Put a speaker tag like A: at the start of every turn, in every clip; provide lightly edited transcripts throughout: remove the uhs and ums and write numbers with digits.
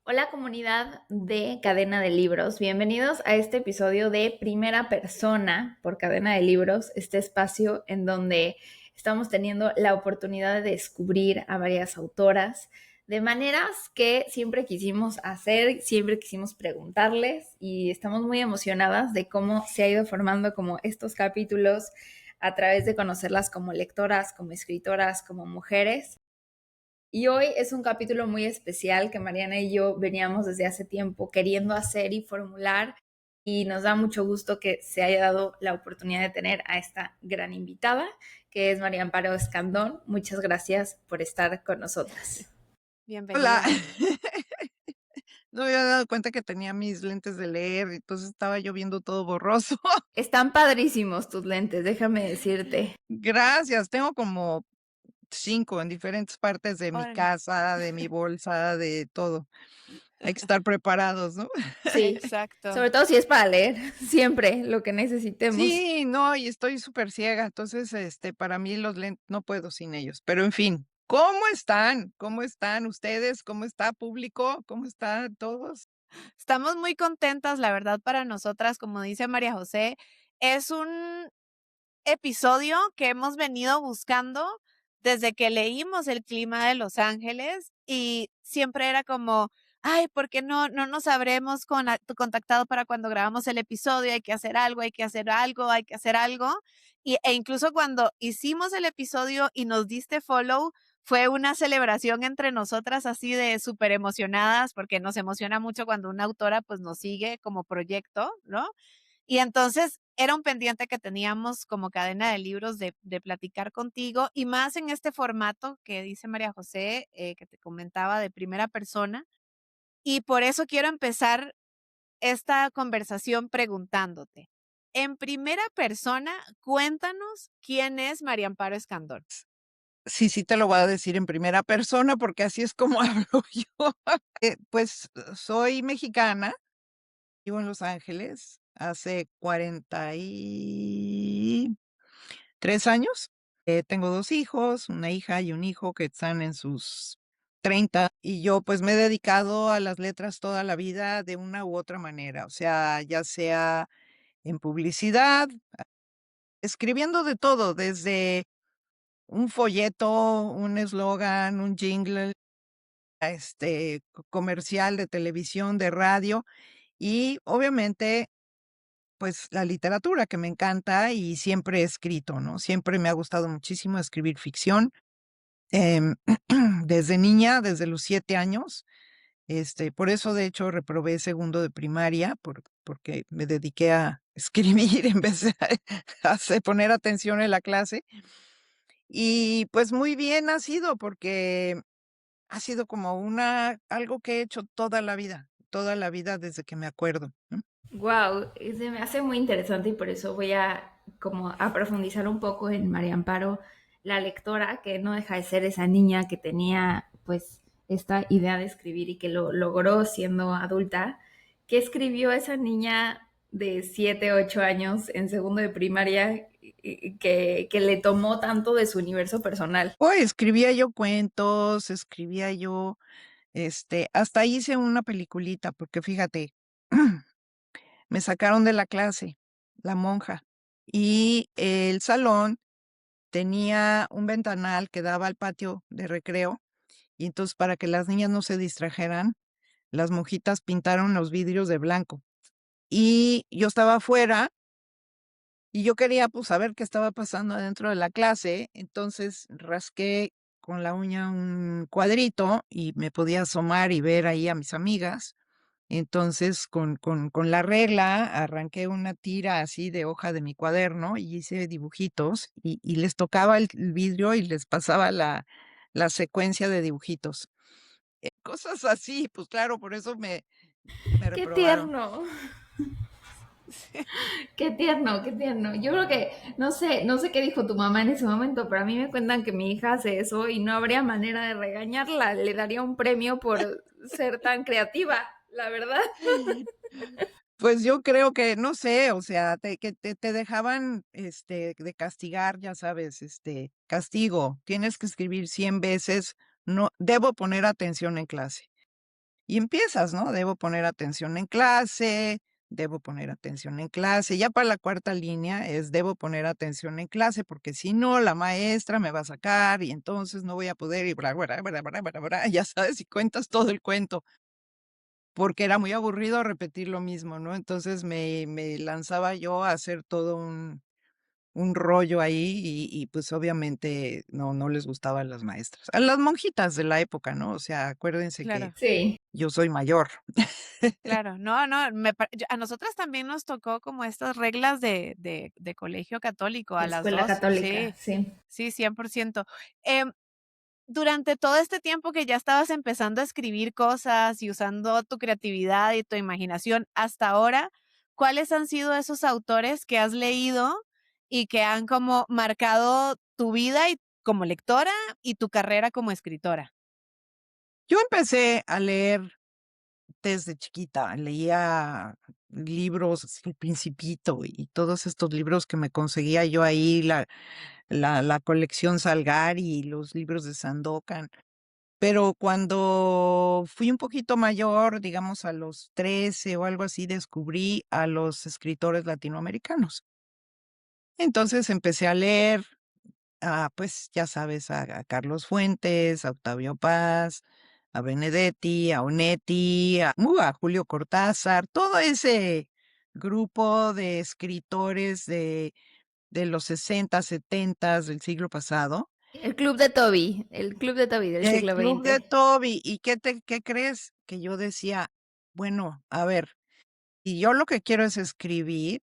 A: Hola comunidad de Cadena de Libros, bienvenidos a este episodio de Primera Persona por Cadena de Libros, este espacio en donde estamos teniendo la oportunidad de descubrir a varias autoras de maneras que siempre quisimos hacer, siempre quisimos preguntarles y estamos muy emocionadas de cómo se ha ido formando como estos capítulos a través de conocerlas como lectoras, como escritoras, como mujeres. Y hoy es un capítulo muy especial que Mariana y yo veníamos desde hace tiempo queriendo hacer y formular y nos da mucho gusto que se haya dado la oportunidad de tener a esta gran invitada, que es María Amparo Escandón. Muchas gracias por estar con nosotras.
B: Hola.
A: Bienvenida.
B: No me había dado cuenta que tenía mis lentes de leer, entonces estaba yo viendo todo borroso.
A: Están padrísimos tus lentes, déjame decirte.
B: Gracias, tengo como 5 en diferentes partes de mi
C: Órale,
B: casa, de mi bolsa, de todo. Hay que estar preparados, ¿no?
A: Sí,
C: exacto.
A: sobre todo si es para leer, siempre lo que necesitemos.
B: Sí, no, y estoy súper ciega, entonces, para mí los lentes no puedo sin ellos, pero en fin, ¿cómo están? ¿Cómo están ustedes? ¿Cómo está público? ¿Cómo están todos?
C: Estamos muy contentas, la verdad, para nosotras, como dice María José, es un episodio que hemos venido buscando desde que leímos El clima de Los Ángeles y siempre era como, ay, ¿por qué no nos habremos contactado para cuando grabamos el episodio? Hay que hacer algo, hay que hacer algo, hay que hacer algo. E incluso cuando hicimos el episodio y nos diste follow, fue una celebración entre nosotras así de súper emocionadas, porque nos emociona mucho cuando una autora pues nos sigue como proyecto, ¿no? Y entonces era un pendiente que teníamos como cadena de libros de platicar contigo y más en este formato que dice María José, que te comentaba de primera persona. Y por eso quiero empezar esta conversación preguntándote. En primera persona, cuéntanos quién es María Amparo Escandón.
B: Sí, sí te lo voy a decir en primera persona, porque así es como hablo yo. Pues, soy mexicana, vivo en Los Ángeles hace 43 años. Tengo 2 hijos, una hija y un hijo que están en sus 30, y yo, pues, me he dedicado a las letras toda la vida de una u otra manera, o sea, ya sea en publicidad, escribiendo de todo, desde un folleto, un eslogan, un jingle, comercial de televisión, de radio y obviamente, pues, la literatura que me encanta y siempre he escrito, ¿no? Siempre me ha gustado muchísimo escribir ficción, em, desde niña, desde los 7 años, por eso, de hecho, reprobé segundo de primaria, porque me dediqué a escribir en vez de poner atención en la clase. Y, pues, muy bien ha sido, porque ha sido como algo que he hecho toda la vida desde que me acuerdo, ¿no?
A: Wow, se me hace muy interesante y por eso voy a como a profundizar un poco en María Amparo, la lectora, que no deja de ser esa niña que tenía pues esta idea de escribir y que lo logró siendo adulta. ¿Qué escribió esa niña de 7, 8 años en segundo de primaria que le tomó tanto de su universo personal?
B: Escribía yo cuentos, escribía yo, hasta hice una peliculita, porque fíjate, me sacaron de la clase, la monja, y el salón tenía un ventanal que daba al patio de recreo, y entonces, para que las niñas no se distrajeran, las monjitas pintaron los vidrios de blanco. Y yo estaba afuera, y yo quería, pues, saber qué estaba pasando adentro de la clase, entonces rasqué con la uña un cuadrito y me podía asomar y ver ahí a mis amigas. Entonces, con la regla arranqué una tira así de hoja de mi cuaderno y hice dibujitos, y les tocaba el vidrio y les pasaba la secuencia de dibujitos. Cosas así, pues claro, por eso me
A: ¡Qué
B: reprobaron.
A: tierno! Qué tierno, qué tierno. Yo creo que, no sé qué dijo tu mamá en ese momento, pero a mí me cuentan que mi hija hace eso y no habría manera de regañarla. Le daría un premio por ser tan creativa, la verdad.
B: Pues yo creo que, no sé, o sea, te dejaban, de castigar, ya sabes, castigo, tienes que escribir 100 veces, no debo poner atención en clase. Y empiezas, ¿no? Debo poner atención en clase, debo poner atención en clase. Ya para la cuarta línea es debo poner atención en clase, porque si no, la maestra me va a sacar y entonces no voy a poder y bla, bla, bla, bla, bla, bla, bla, ya sabes, y cuentas todo el cuento, porque era muy aburrido repetir lo mismo, ¿no? Entonces me lanzaba yo a hacer todo un rollo ahí pues, obviamente no les gustaba a las maestras. A las monjitas de la época, ¿no? O sea, acuérdense que
C: Claro,
A: Sí,
B: yo soy mayor.
C: claro. No, no, a nosotras también nos tocó como estas reglas de colegio católico a
A: de
C: las
A: escuela
C: 2.
A: católica,
C: Sí,
A: sí.
C: sí, 100%. Em, Durante todo este tiempo que ya estabas empezando a escribir cosas y usando tu creatividad y tu imaginación hasta ahora, ¿cuáles han sido esos autores que has leído y que han como marcado tu vida y como lectora y tu carrera como escritora?
B: Yo empecé a leer desde chiquita, leía libros, así, El Principito y todos estos libros que me conseguía yo ahí, la colección Salgari y los libros de Sandokan. Pero cuando fui un poquito mayor, digamos a los 13 o algo así, descubrí a los escritores latinoamericanos. Entonces empecé a leer, pues ya sabes, a Carlos Fuentes, a Octavio Paz, a Benedetti, a Onetti, a Julio Cortázar, todo ese grupo de escritores de los 60, 70 del siglo pasado.
A: El club de Toby del
B: El
A: siglo
B: club de
A: XX.
B: Toby. ¿Y qué crees? Que yo decía, bueno, a ver, si yo lo que quiero es escribir,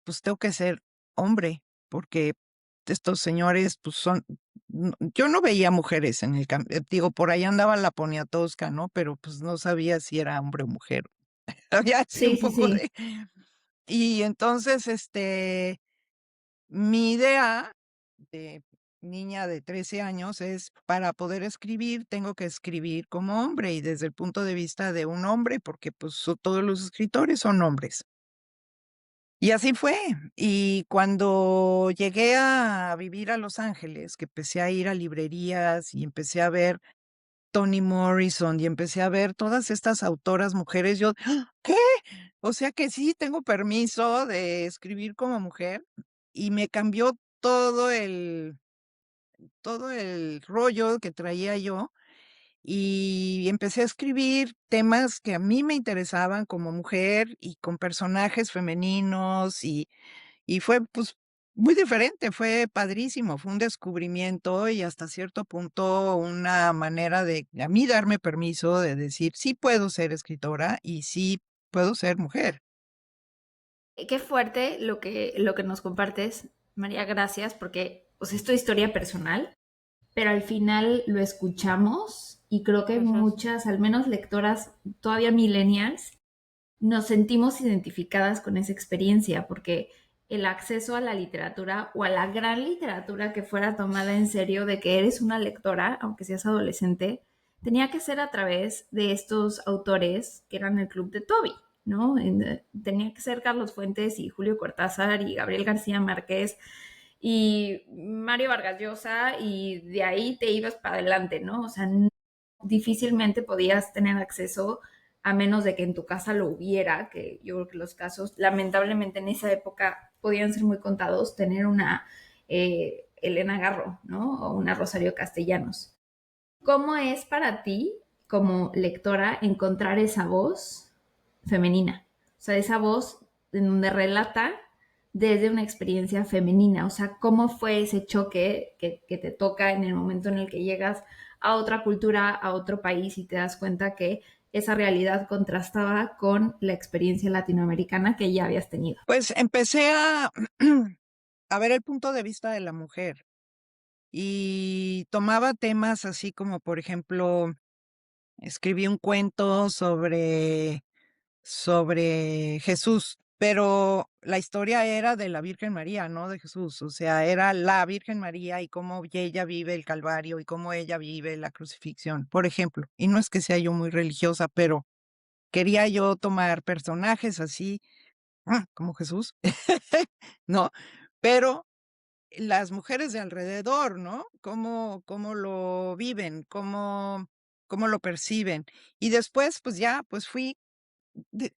B: pues tengo que ser hombre, porque estos señores, pues yo no veía mujeres en el campo, digo, por ahí andaba la Poniatowska, ¿no? Pero pues no sabía si era hombre o mujer. Había así
A: Sí,
B: un
A: sí,
B: poco
A: sí.
B: de. Y entonces, mi idea de niña de 13 años es, para poder escribir, tengo que escribir como hombre y desde el punto de vista de un hombre, porque pues todos los escritores son hombres. Y así fue. Y cuando llegué a vivir a Los Ángeles, que empecé a ir a librerías y empecé a ver Toni Morrison y empecé a ver todas estas autoras mujeres, yo, ¡ah! ¿Qué? O sea que sí tengo permiso de escribir como mujer y me cambió todo el rollo que traía yo y empecé a escribir temas que a mí me interesaban como mujer y con personajes femeninos y fue, pues, muy diferente, fue padrísimo, fue un descubrimiento y hasta cierto punto una manera de a mí darme permiso de decir: "Sí puedo ser escritora y sí puedo ser mujer".
A: Qué fuerte lo que nos compartes, María, gracias, porque pues, es tu historia personal, pero al final lo escuchamos y creo que
C: Ujú.
A: muchas, al menos lectoras, todavía millennials, nos sentimos identificadas con esa experiencia, porque el acceso a la literatura o a la gran literatura que fuera tomada en serio de que eres una lectora, aunque seas adolescente, tenía que ser a través de estos autores que eran el club de Toby, ¿no? Tenía que ser Carlos Fuentes y Julio Cortázar y Gabriel García Márquez y Mario Vargas Llosa y de ahí te ibas para adelante, ¿no? O sea, difícilmente podías tener acceso a menos de que en tu casa lo hubiera, que yo creo que los casos, lamentablemente en esa época podían ser muy contados, tener una Elena Garro, ¿no? O una Rosario Castellanos. ¿Cómo es para ti, como lectora, encontrar esa voz femenina? O sea, esa voz en donde relata desde una experiencia femenina. O sea, ¿cómo fue ese choque que te toca en el momento en el que llegas a otra cultura, a otro país y te das cuenta que esa realidad contrastaba con la experiencia latinoamericana que ya habías tenido?
B: Pues empecé a a ver el punto de vista de la mujer y tomaba temas así como, por ejemplo, escribí un cuento sobre Jesús, pero la historia era de la Virgen María, no de Jesús, o sea, era la Virgen María y cómo ella vive el Calvario y cómo ella vive la crucifixión, por ejemplo. Y no es que sea yo muy religiosa, pero quería yo tomar personajes así, como Jesús, ¿no? Pero las mujeres de alrededor, ¿no? ¿Cómo lo viven? cómo lo perciben. Y después, pues ya, pues fui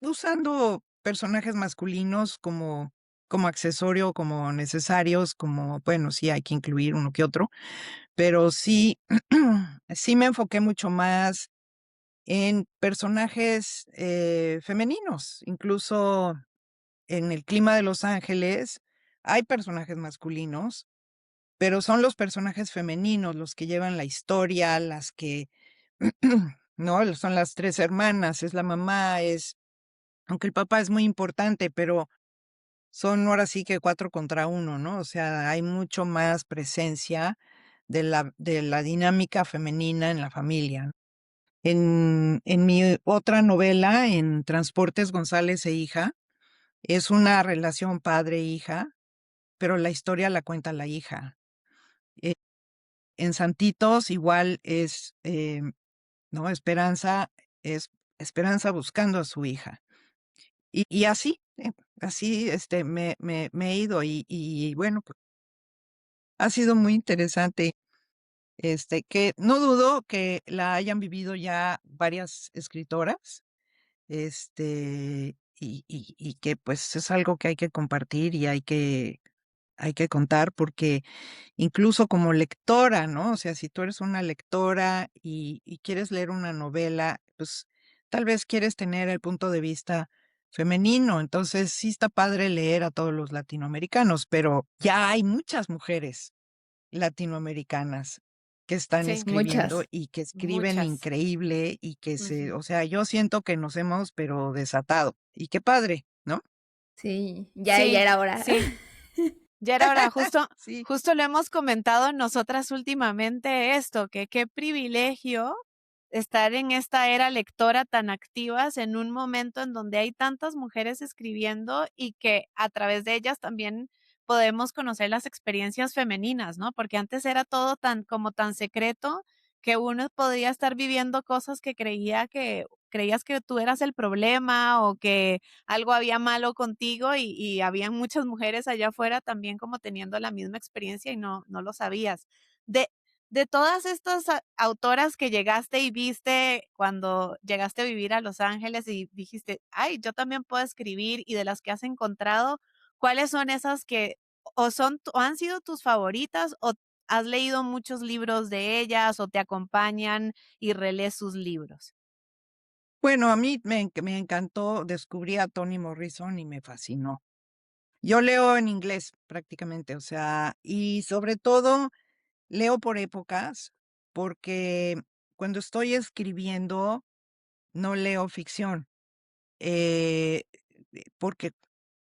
B: usando personajes masculinos como accesorio, como necesarios, como, bueno, sí hay que incluir uno que otro, pero sí, sí me enfoqué mucho más en personajes, femeninos. Incluso en El clima de Los Ángeles hay personajes masculinos, pero son los personajes femeninos los que llevan la historia, las que, ¿no? Son las 3 hermanas, es la mamá, aunque el papá es muy importante, pero son ahora sí que 4 contra uno, ¿no? O sea, hay mucho más presencia de la dinámica femenina en la familia. En mi otra novela, en Transportes González e hija, es una relación padre-hija, pero la historia la cuenta la hija. Eh, en Santitos igual ¿no? Es Esperanza buscando a su hija. Y así, así, me he ido y bueno, pues, ha sido muy interesante, que no dudo que la hayan vivido ya varias escritoras, y que, pues, es algo que hay que compartir y hay que contar, porque incluso como lectora, ¿no? O sea, si tú eres una lectora y quieres leer una novela, pues, tal vez quieres tener el punto de vista femenino. Entonces, sí está padre leer a todos los latinoamericanos, pero ya hay muchas mujeres latinoamericanas que están
C: Sí,
B: escribiendo
A: Muchas.
B: y que escriben
C: muchas.
B: increíble y
C: Ujú.
B: o sea, yo siento que nos hemos, pero desatado. Y qué padre, ¿no?
A: Sí, ya
C: Sí,
A: era hora.
C: sí. Ya era hora, justo,
B: Sí.
C: justo lo hemos comentado nosotras últimamente esto, que qué privilegio estar en esta era lectora tan activas en un momento en donde hay tantas mujeres escribiendo y que a través de ellas también podemos conocer las experiencias femeninas, ¿no? Porque antes era todo tan como tan secreto que uno podía estar viviendo cosas que creías que tú eras el problema o que algo había malo contigo y habían muchas mujeres allá afuera también como teniendo la misma experiencia y no lo sabías. De, de todas estas autoras que llegaste y viste cuando llegaste a vivir a Los Ángeles y dijiste, ay, yo también puedo escribir y de las que has encontrado, ¿cuáles son esas que o han sido tus favoritas o has leído muchos libros de ellas o te acompañan y relees sus libros?
B: Bueno, a mí me encantó, descubrí a Toni Morrison y me fascinó. Yo leo en inglés prácticamente, o sea, y sobre todo leo por épocas, porque cuando estoy escribiendo no leo ficción, eh, porque,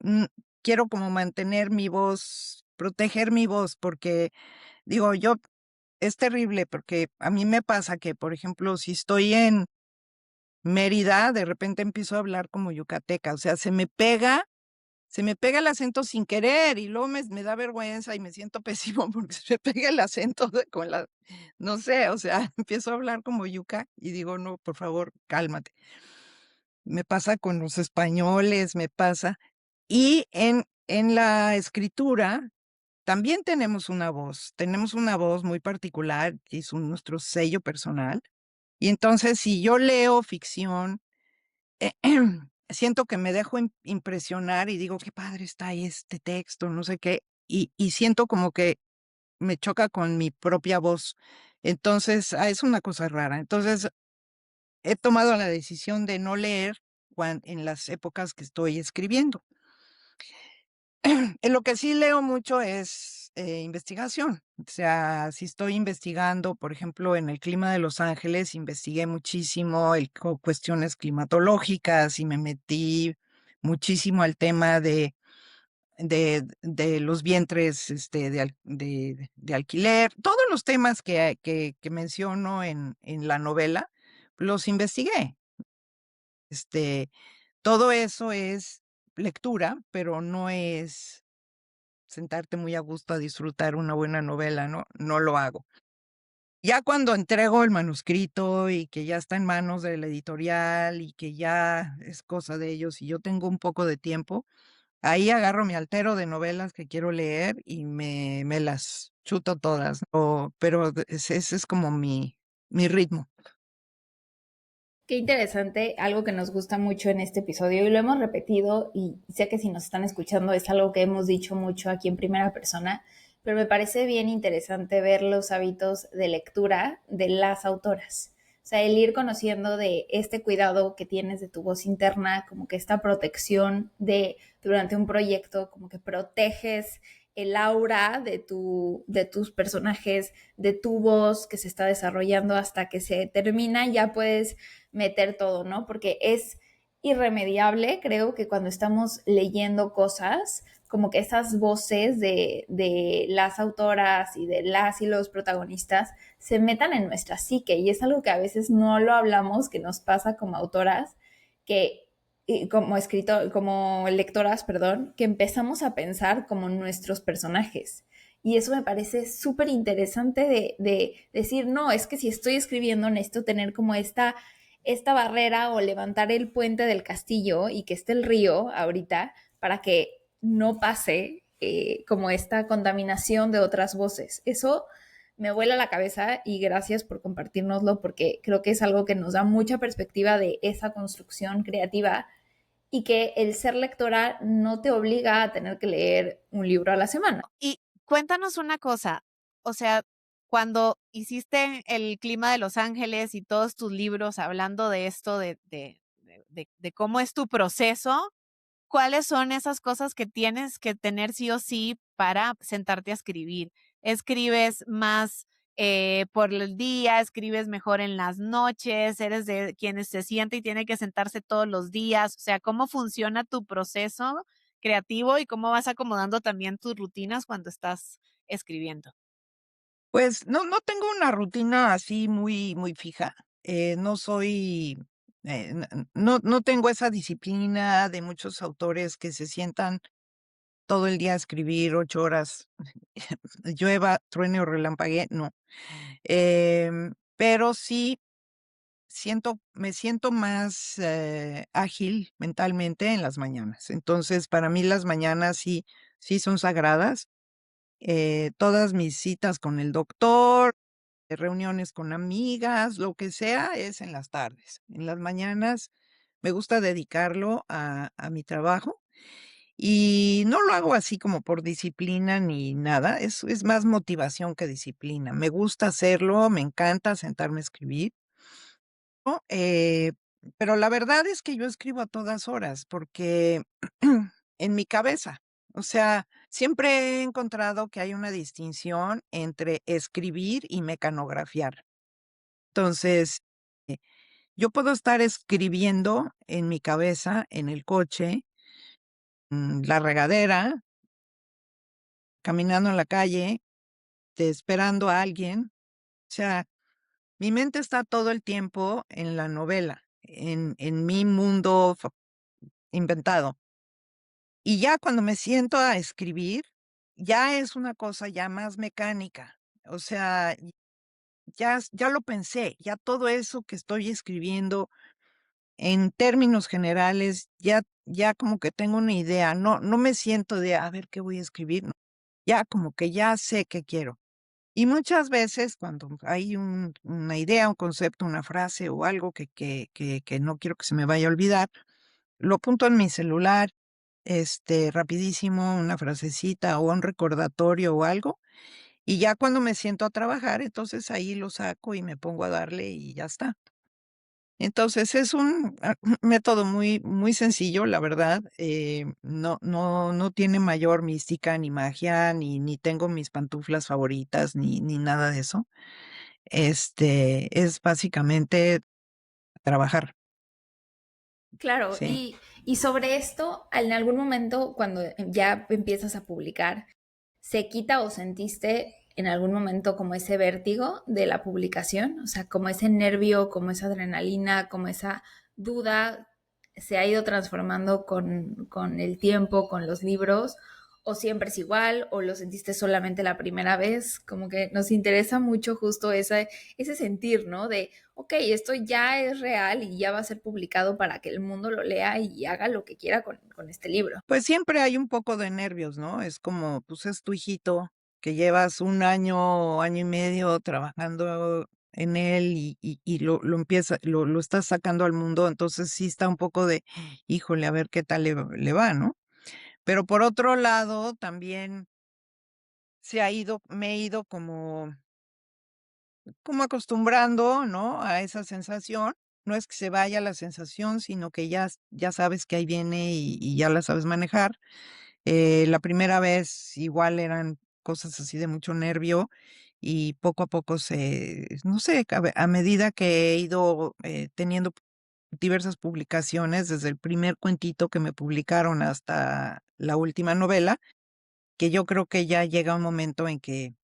B: mm, quiero como mantener mi voz, proteger mi voz, porque digo, es terrible, porque a mí me pasa que, por ejemplo, si estoy en Mérida, de repente empiezo a hablar como yucateca, o sea, se me pega el acento sin querer y luego me da vergüenza y me siento pésimo porque se me pega el acento no sé, o sea, empiezo a hablar como yuca y digo, no, por favor, cálmate. Me pasa con los españoles, me pasa. Y en la escritura también tenemos una voz muy particular, que es nuestro sello personal. Y entonces, si yo leo ficción, siento que me dejo impresionar y digo: "Qué padre está este texto", no sé qué, y siento como que me choca con mi propia voz. Entonces, es una cosa rara. Entonces, he tomado la decisión de no leer en las épocas que estoy escribiendo. En lo que sí leo mucho es, investigación. O sea, si estoy investigando, por ejemplo, en el clima de Los Ángeles, investigué muchísimo cuestiones climatológicas y me metí muchísimo al tema de los vientres, de alquiler. Todos los temas que menciono en la novela, los investigué. Este, todo eso es lectura, pero no es sentarte muy a gusto a disfrutar una buena novela, no lo hago. Ya cuando entrego el manuscrito y que ya está en manos de la editorial y que ya es cosa de ellos y yo tengo un poco de tiempo, ahí agarro mi altero de novelas que quiero leer y me las chuto todas, pero ese es como mi ritmo.
A: Qué interesante, algo que nos gusta mucho en este episodio y lo hemos repetido y sé que si nos están escuchando es algo que hemos dicho mucho aquí en primera persona, pero me parece bien interesante ver los hábitos de lectura de las autoras. O sea, el ir conociendo de este cuidado que tienes de tu voz interna, como que esta protección de durante un proyecto, como que proteges el aura de tus personajes, de tu voz que se está desarrollando hasta que se termina, ya puedes meter todo, ¿no? Porque es irremediable, creo que cuando estamos leyendo cosas, como que esas voces de las autoras y de las y los protagonistas se metan en nuestra psique y es algo que a veces no lo hablamos, que nos pasa como autoras, que como escritor, como lectoras, perdón, que empezamos a pensar como nuestros personajes. Y eso me parece súper interesante de decir, no, es que si estoy escribiendo necesito tener como esta barrera o levantar el puente del castillo y que esté el río ahorita para que no pase como esta contaminación de otras voces. Eso me vuela la cabeza y gracias por compartirnoslo porque creo que es algo que nos da mucha perspectiva de esa construcción creativa y que el ser lectora no te obliga a tener que leer un libro a la semana.
C: Y cuéntanos una cosa, o sea, cuando hiciste El clima de Los Ángeles y todos tus libros hablando de esto, de cómo es tu proceso, ¿cuáles son esas cosas que tienes que tener sí o sí para sentarte a escribir? ¿Escribes más por el día? ¿Escribes mejor en las noches? ¿Eres de quienes se siente y tiene que sentarse todos los días? O sea, ¿cómo funciona tu proceso creativo y cómo vas acomodando también tus rutinas cuando estás escribiendo?
B: Pues, no tengo una rutina así muy fija, no soy, no tengo esa disciplina de muchos autores que se sientan todo el día a escribir 8 horas, llueva, truene o relampaguee, no. Pero sí me siento más, ágil mentalmente en las mañanas. Entonces, para mí las mañanas sí son sagradas. Todas mis citas con el doctor, reuniones con amigas, lo que sea, es en las tardes. En las mañanas me gusta dedicarlo a mi trabajo y no lo hago así como por disciplina ni nada, es más motivación que disciplina. Me gusta hacerlo, me encanta sentarme a escribir, ¿no? Pero la verdad es que yo escribo a todas horas porque en mi cabeza, o sea, siempre he encontrado que hay una distinción entre escribir y mecanografiar. Entonces, eh, yo puedo estar escribiendo en mi cabeza, en el coche, la regadera, caminando en la calle, esperando a alguien. O sea, mi mente está todo el tiempo en la novela, en mi mundo inventado. Y ya cuando me siento a escribir, ya es una cosa ya más mecánica. O sea, ya lo pensé, ya todo eso que estoy escribiendo en términos generales, ya como que tengo una idea, no me siento de, a ver qué voy a escribir, no, ya como que ya sé qué quiero. Y muchas veces cuando hay una idea, un concepto, una frase o algo que no quiero que se me vaya a olvidar, lo apunto en mi celular, rapidísimo, una frasecita o un recordatorio o algo, y ya cuando me siento a trabajar, entonces ahí lo saco y me pongo a darle y ya está. Entonces, es un método muy sencillo, la verdad, no tiene mayor mística, ni magia, ni tengo mis pantuflas favoritas, ni nada de eso. Es básicamente trabajar,
A: Claro,
B: sí.
A: y sobre esto, en algún momento, cuando ya empiezas a publicar, ¿se quita o sentiste en algún momento como ese vértigo de la publicación? O sea, como ese nervio, como esa adrenalina, como esa duda, ¿se ha ido transformando con el tiempo, con los libros? ¿O siempre es igual? ¿O lo sentiste solamente la primera vez? Como que nos interesa mucho justo ese sentir, ¿no? De ok, esto ya es real y ya va a ser publicado para que el mundo lo lea y haga lo que quiera con este libro.
B: Pues siempre hay un poco de nervios, ¿no? Es como, pues, es tu hijito que llevas un año, año y medio trabajando en él y lo estás sacando al mundo, entonces sí está un poco de, híjole, a ver qué tal le va, ¿no? Pero por otro lado, también me he ido como acostumbrando, ¿no? A esa sensación. No es que se vaya la sensación, sino que ya sabes que ahí viene y ya la sabes manejar. La primera vez igual eran cosas así de mucho nervio y poco a poco no sé, a medida que he ido teniendo diversas publicaciones, desde el primer cuentito que me publicaron hasta la última novela, que yo creo que ya llega un momento en que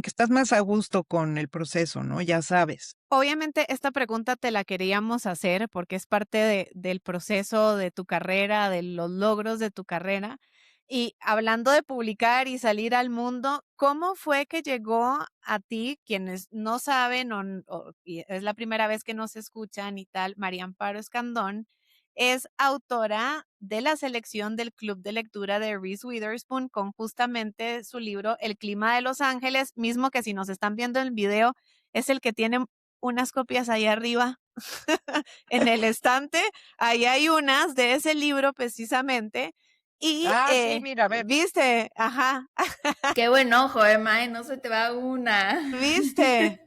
B: estás más a gusto con el proceso, ¿no? Ya sabes.
C: Obviamente, esta pregunta te la queríamos hacer porque es parte del proceso de tu carrera, de los logros de tu carrera. Y hablando de publicar y salir al mundo, ¿cómo fue que llegó a ti, quienes no saben y es la primera vez que nos escuchan y tal? María Amparo Escandón es autora de la selección del Club de Lectura de Reese Witherspoon con justamente su libro El clima de Los Ángeles, mismo que si nos están viendo en el video es el que tiene unas copias ahí arriba en el estante. Ahí hay unas de ese libro precisamente. Y,
B: Ah, sí, mira, ve.
C: ¿viste? Ajá,
A: Qué buen ojo, Emma, no se te va una.
C: ¿viste?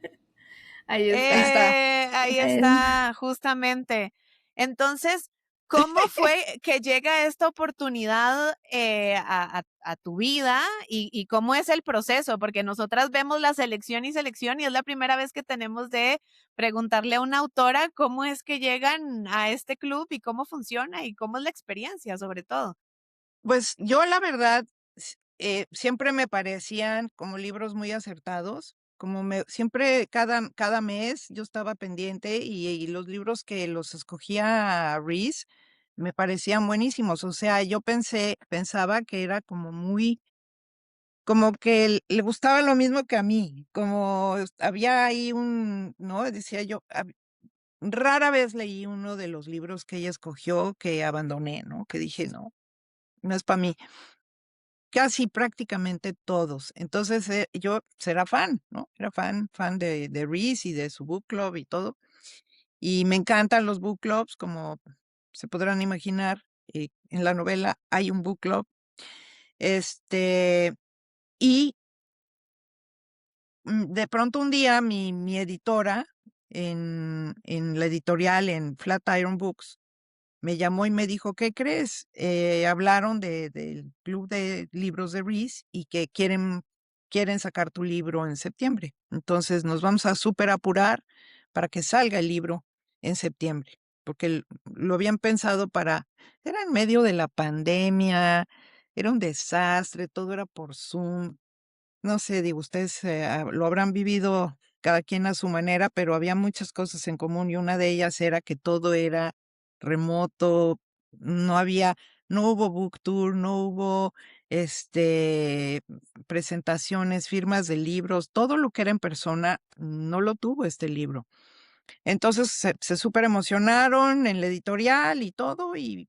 A: Ahí
B: Ahí
A: está.
B: está.
C: Ahí
A: Es-
C: está, justamente. Entonces, ¿cómo fue que llega esta oportunidad a tu vida y cómo es el proceso? Porque nosotras vemos la selección y es la primera vez que tenemos de preguntarle a una autora cómo es que llegan a este club y cómo funciona y cómo es la experiencia, sobre todo.
B: Pues yo la verdad, siempre me parecían como libros muy acertados, siempre cada mes yo estaba pendiente y los libros que los escogía Reese me parecían buenísimos. O sea, pensaba que era como que le gustaba lo mismo que a mí, había ahí ¿no? Decía yo, rara vez leí uno de los libros que ella escogió que abandoné, ¿no? Que dije, no, no es para mí. Casi prácticamente todos. Entonces, yo era fan, ¿no? Era fan de Reese y de su book club y todo. Y me encantan los book clubs, como se podrán imaginar, en la novela hay un book club. Este, y de pronto un día mi editora en la editorial en Flatiron Books me llamó y me dijo: "¿Qué crees? Hablaron del club de libros de Reese y que quieren sacar tu libro en septiembre. Entonces, nos vamos a superapurar para que salga el libro en septiembre", porque lo habían pensado era en medio de la pandemia, era un desastre, todo era por Zoom. No sé, digo, ustedes, lo habrán vivido cada quien a su manera, pero había muchas cosas en común, y una de ellas era que todo era remoto, no había no hubo book tour, no hubo, presentaciones, firmas de libros, todo lo que era en persona no lo tuvo este libro. Entonces, se superemocionaron en la editorial y todo, y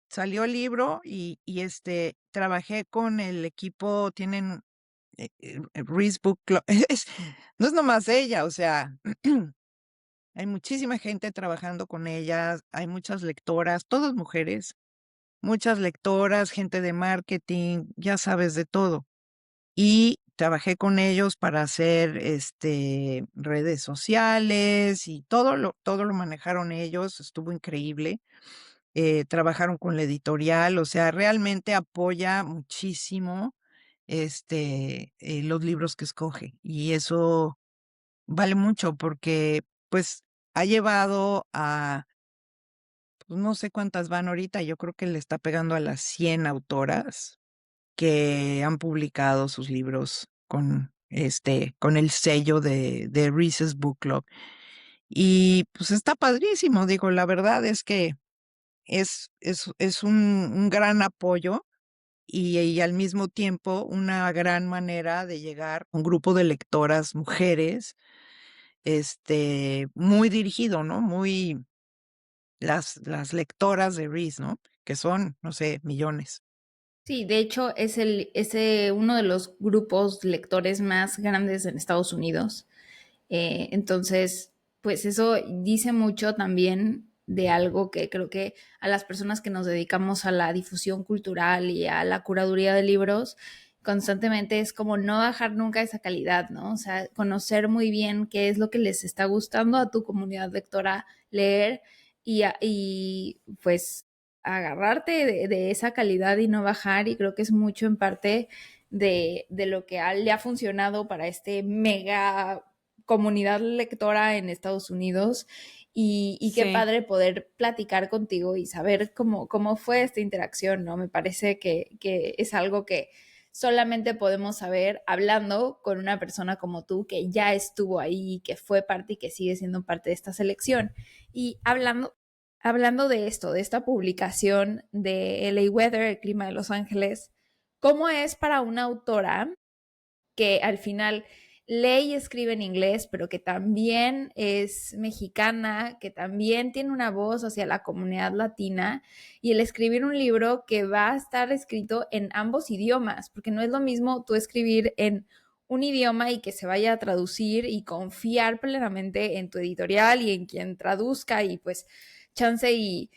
B: salió el libro, trabajé con el equipo, tienen Reese Book Club. No es nomás ella, o sea, hay muchísima gente trabajando con ellas, hay muchas lectoras, todas mujeres, muchas lectoras, gente de marketing, ya sabes, de todo. Y trabajé con ellos para hacer, redes sociales y todo lo manejaron ellos, estuvo increíble. Trabajaron con la editorial, o sea, realmente apoya muchísimo, los libros que escoge, y eso vale mucho porque, pues, ha llevado pues, no sé cuántas van ahorita, yo creo que le está pegando a las 100 autoras que han publicado sus libros con el sello de Reese's Book Club. Y, pues, está padrísimo, digo, la verdad es que es un gran apoyo y al mismo tiempo una gran manera de llegar a un grupo de lectoras mujeres, muy dirigido, ¿no? Muy las lectoras de Reese, ¿no? Que son, no sé, millones.
A: Sí, de hecho es uno de los grupos lectores más grandes en Estados Unidos. Entonces, pues eso dice mucho también de algo que creo que a las personas que nos dedicamos a la difusión cultural y a la curaduría de libros, constantemente es como no bajar nunca esa calidad, ¿no? O sea, conocer muy bien qué es lo que les está gustando a tu comunidad lectora leer y pues agarrarte de esa calidad y no bajar, y creo que es mucho en parte de lo que le ha funcionado para este mega comunidad lectora en Estados Unidos. Y qué
C: Sí.
A: padre poder platicar contigo y saber cómo fue esta interacción, ¿no? Me parece que es algo que solamente podemos saber hablando con una persona como tú que ya estuvo ahí, que fue parte y que sigue siendo parte de esta selección. Y hablando de esto, de esta publicación de LA Weather, el clima de Los Ángeles, ¿cómo es para una autora que al final lee y escribe en inglés, pero que también es mexicana, que también tiene una voz hacia la comunidad latina, y el escribir un libro que va a estar escrito en ambos idiomas, porque no es lo mismo tú escribir en un idioma y que se vaya a traducir y confiar plenamente en tu editorial y en quien traduzca y pues chance y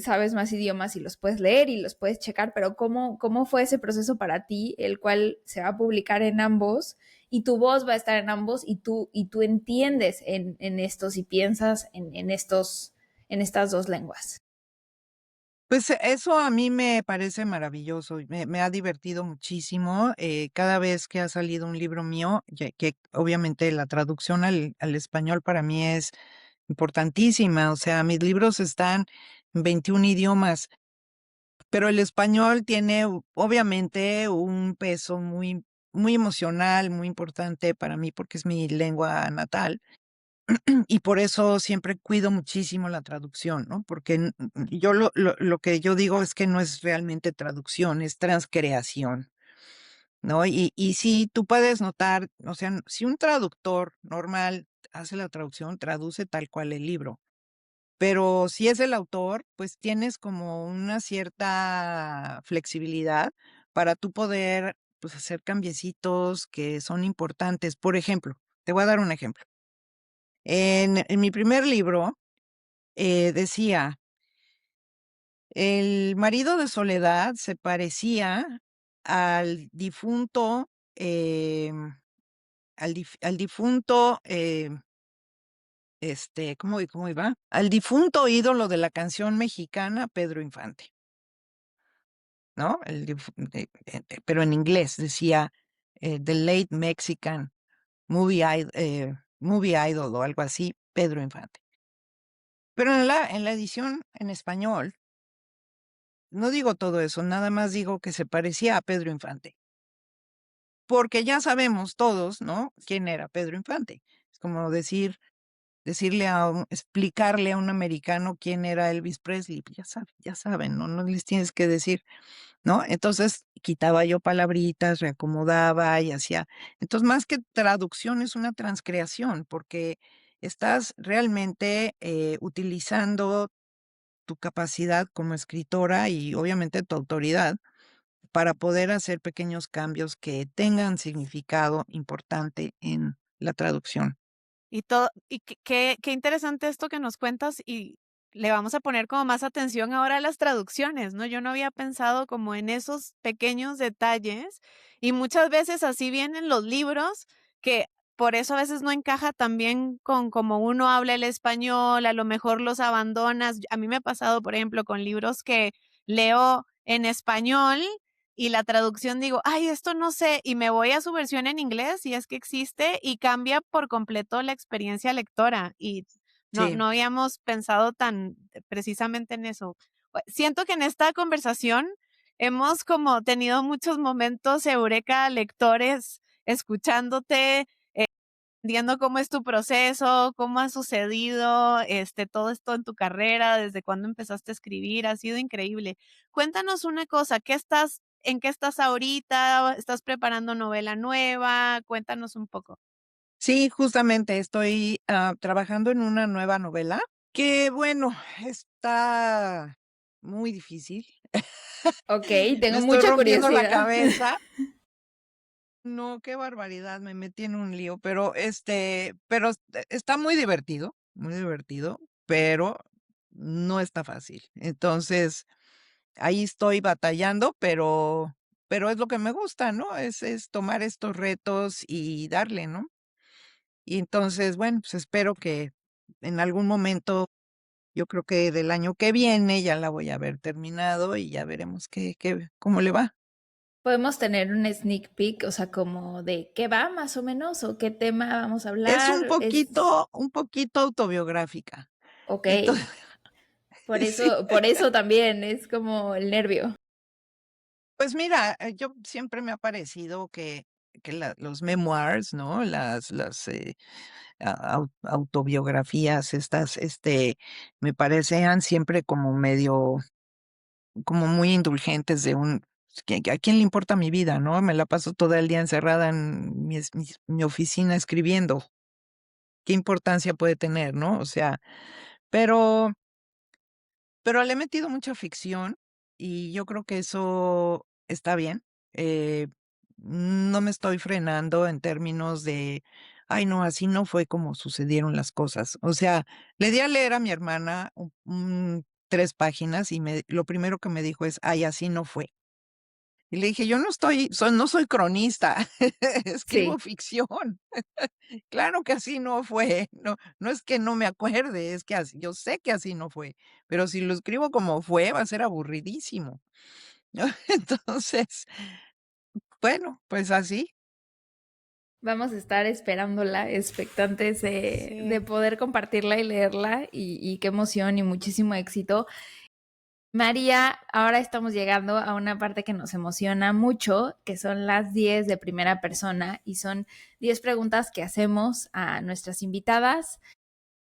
A: sabes más idiomas y los puedes leer y los puedes checar, pero ¿cómo fue ese proceso para ti, el cual se va a publicar en ambos y tu voz va a estar en ambos y tú entiendes en estos y piensas en estas dos lenguas?
B: Pues eso a mí me parece maravilloso, y me ha divertido muchísimo, cada vez que ha salido un libro mío, que obviamente la traducción al español para mí es importantísima, o sea, mis libros están en 21 idiomas, pero el español tiene obviamente un peso muy emocional, muy importante para mí porque es mi lengua natal. Y por eso siempre cuido muchísimo la traducción, ¿no? Porque yo lo que yo digo es que no es realmente traducción, es transcreación, ¿no? Y sí, tú puedes notar, o sea, si un traductor normal hace la traducción, traduce tal cual el libro. Pero si es el autor, pues tienes como una cierta flexibilidad para tú poder, pues, hacer cambiecitos que son importantes. Por ejemplo, te voy a dar un ejemplo. En mi primer libro, decía: "El marido de Soledad se parecía al difunto, al difunto, ¿cómo iba? Al difunto ídolo de la canción mexicana, Pedro Infante", ¿no? Pero en inglés decía, The Late Mexican Movie Idol o algo así, Pedro Infante. Pero en la edición en español no digo todo eso, nada más digo que se parecía a Pedro Infante, porque ya sabemos todos, ¿no?, quién era Pedro Infante. Es como explicarle a un americano quién era Elvis Presley, pues ya saben, no les tienes que decir, ¿no? Entonces, quitaba yo palabritas, reacomodaba y hacía. Entonces, más que traducción, es una transcreación, porque estás realmente, utilizando tu capacidad como escritora y obviamente tu autoridad para poder hacer pequeños cambios que tengan significado importante en la traducción.
C: Y qué interesante esto que nos cuentas y le vamos a poner como más atención ahora a las traducciones, ¿no? Yo no había pensado como en esos pequeños detalles y muchas veces así vienen los libros que por eso a veces no encaja tan bien con como uno habla el español, a lo mejor los abandonas. A mí me ha pasado, por ejemplo, con libros que leo en español y la traducción digo: "Ay, esto no sé", y me voy a su versión en inglés, si es que existe, y cambia por completo la experiencia lectora, y
B: Sí.
C: no habíamos pensado tan precisamente en eso. Siento que en esta conversación hemos como tenido muchos momentos eureka lectores escuchándote, viendo cómo es tu proceso, cómo ha sucedido, todo esto en tu carrera, desde cuándo empezaste a escribir, ha sido increíble. Cuéntanos una cosa, ¿en qué estás ahorita? ¿Estás preparando novela nueva? Cuéntanos un poco.
B: Sí, justamente estoy, trabajando en una nueva novela que, bueno, está muy difícil.
A: Ok,
B: Me
A: tengo
B: estoy
A: mucha
B: rompiendo la
A: curiosidad.
B: cabeza. No, qué barbaridad, me metí en un lío, pero está muy divertido, pero no está fácil. Entonces, ahí estoy batallando, pero es lo que me gusta, ¿no? Es tomar estos retos y darle, ¿no? Y entonces, bueno, pues espero que en algún momento, yo creo que del año que viene ya la voy a haber terminado y ya veremos cómo le va.
A: Podemos tener un sneak peek, o sea, como de qué va más o menos o qué tema vamos a
B: Es
A: hablar. Es
B: un poquito autobiográfica.
A: ok.
B: Entonces, sí.
A: Por eso también es como el nervio.
B: Pues mira, yo siempre me ha parecido que los memoirs, ¿no? Autobiografías, estas, me parecían siempre como medio, como muy indulgentes de ¿a quién le importa mi vida, no? Me la paso todo el día encerrada en mi oficina escribiendo. ¿Qué importancia puede tener, no? O sea, pero le he metido mucha ficción y yo creo que eso está bien. Eh, no me estoy frenando en términos de, ay, no, así no fue como sucedieron las cosas. O sea, le di a leer a mi hermana 3 páginas y lo primero que me dijo es, ay, así no fue. Y le dije, yo no soy cronista, escribo
A: Sí,
B: ficción. Claro que así no fue, no es que no me acuerde, es que yo sé que así no fue, pero si lo escribo como fue, va a ser aburridísimo, ¿no? Entonces, bueno, pues así.
A: vamos a estar esperándola, expectantes de
C: Sí.
A: poder compartirla y leerla y qué emoción y muchísimo éxito. María, ahora estamos llegando a una parte que nos emociona mucho, que son las 10 de primera persona y son 10 preguntas que hacemos a nuestras invitadas.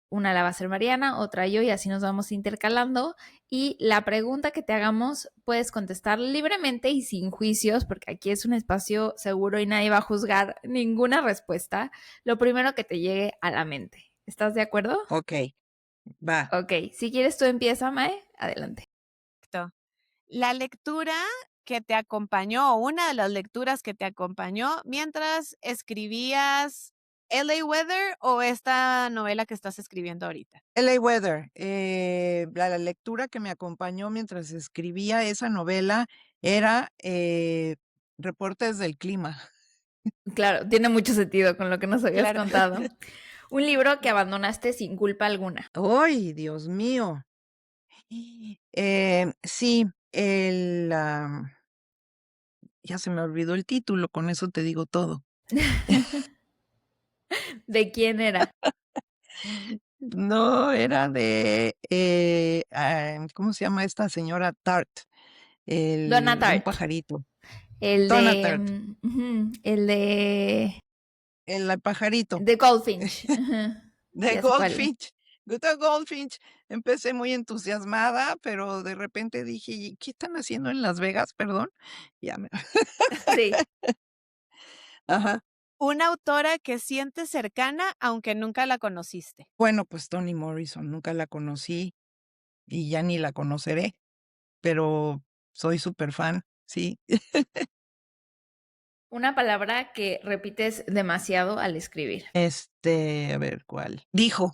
A: Una la va a hacer Mariana, otra yo y así nos vamos intercalando. Y la pregunta que te hagamos puedes contestar libremente y sin juicios, porque aquí es un espacio seguro y nadie va a juzgar ninguna respuesta. Lo primero que te llegue a la mente. ¿Estás de acuerdo?
B: Ok, va.
A: Ok, si quieres tú empieza, Mae, adelante.
C: Perfecto. La lectura que te acompañó, o una de las lecturas que te acompañó mientras escribías LA Weather o esta novela que estás escribiendo ahorita.
B: LA Weather, la lectura que me acompañó mientras escribía esa novela era Reportes del Clima.
A: Claro, tiene mucho sentido con lo que nos habías
C: Claro.
A: contado. Un libro que abandonaste sin culpa alguna.
B: ¡Ay, Dios mío! Sí, ya se me olvidó el título, con eso te digo todo.
A: ¿De quién era?
B: No, era de, ¿cómo se llama esta señora? Tart,
A: Donna
B: de un
A: Tartt.
B: pajarito.
A: El
B: Donna
A: de.
B: Tart,
A: El
B: el pajarito,
A: de Goldfinch. Ajá.
B: de
A: Ya sé cuál.
B: Goldfinch. Good Goldfinch. Empecé muy entusiasmada, pero de repente dije, "¿Y qué están haciendo en Las Vegas? Perdón. Ya me...
A: Sí.
B: Ajá.
C: Una autora que sientes cercana aunque nunca la conociste.
B: Bueno, pues Toni Morrison, nunca la conocí y ya ni la conoceré, pero soy súper fan, sí.
A: Una palabra que repites demasiado al escribir.
B: A ver, ¿cuál? Dijo.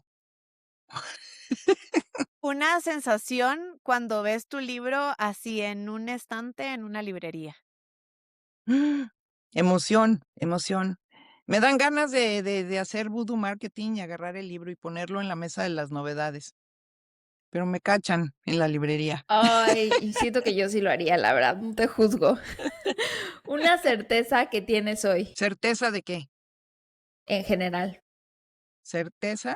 C: Una sensación cuando ves tu libro así en un estante en una librería.
B: Emoción, emoción. Me dan ganas de hacer voodoo marketing y agarrar el libro y ponerlo en la mesa de las novedades, pero me cachan en la librería.
A: Ay, y siento que yo sí lo haría, la verdad, no te juzgo. Una certeza que tienes hoy,
B: ¿Certeza de qué?
A: en general.
B: Certeza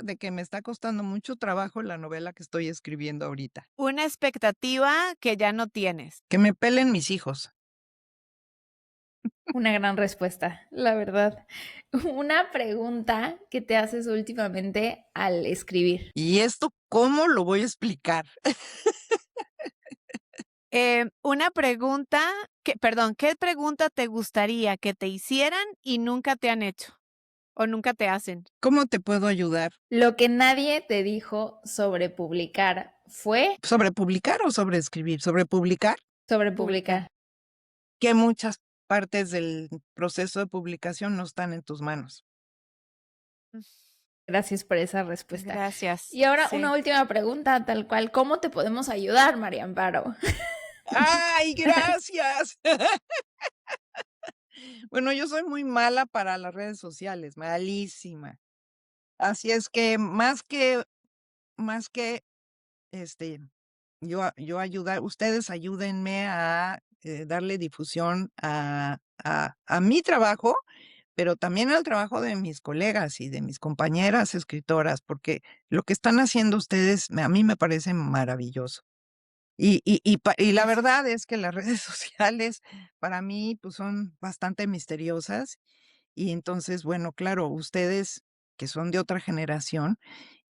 B: de que me está costando mucho trabajo la novela que estoy escribiendo ahorita.
C: Una expectativa que ya no tienes.
B: Que me pelen mis hijos.
A: Una gran respuesta, la verdad. Una pregunta que te haces últimamente al escribir.
B: ¿Y esto cómo lo voy a explicar?
C: Una pregunta perdón, ¿qué pregunta te gustaría que te hicieran y nunca te han hecho o nunca te hacen?
B: ¿Cómo te puedo ayudar?
A: Lo que nadie te dijo sobre publicar fue
B: ¿Sobre publicar o sobre escribir? Sobre publicar,
A: sobre
C: Publicar.
A: publicar.
B: que muchas partes del proceso de publicación no están en tus manos.
A: Gracias por esa respuesta.
C: Gracias.
A: Y ahora
C: Sí.
A: una última pregunta, tal cual, ¿cómo te podemos ayudar, María Amparo?
B: ¡Ay, gracias! Bueno, yo soy muy mala para las redes sociales, malísima. Así es que más que, este, yo ayudar, ustedes ayúdenme a, darle difusión a mi trabajo, pero también al trabajo de mis colegas y de mis compañeras escritoras, porque lo que están haciendo ustedes a mí me parece maravilloso. Y la verdad es que las redes sociales para mí, pues, son bastante misteriosas. Y entonces, bueno, claro, ustedes que son de otra generación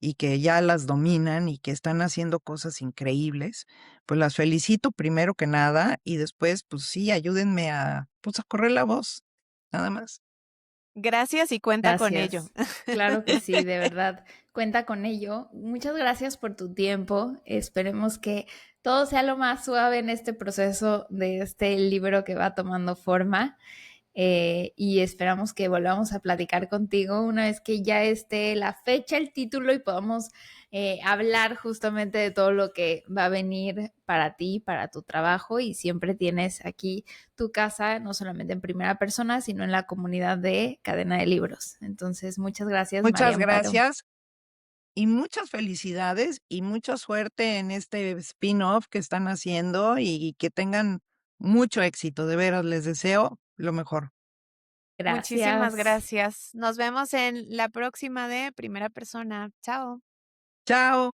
B: y que ya las dominan y que están haciendo cosas increíbles, pues, las felicito primero que nada y después, pues sí, ayúdenme a, pues, a correr la voz, nada más.
C: Gracias y cuenta con ello.
A: Gracias. Claro que sí, de verdad. Cuenta con ello. Muchas gracias por tu tiempo. Esperemos que todo sea lo más suave en este proceso de este libro que va tomando forma. Y esperamos que volvamos a platicar contigo una vez que ya esté la fecha, el título y podamos hablar justamente de todo lo que va a venir para ti, para tu trabajo y siempre tienes aquí tu casa, no solamente en primera persona, sino en la comunidad de Cadena de Libros. Entonces, muchas gracias, María
B: Muchas
A: Amparo.
B: gracias y muchas felicidades y mucha suerte en este spin-off que están haciendo y que tengan mucho éxito. De veras, les deseo lo mejor.
C: Muchísimas
A: Gracias.
C: gracias. Nos vemos en la próxima de Primera Persona. Chao.
B: Chao.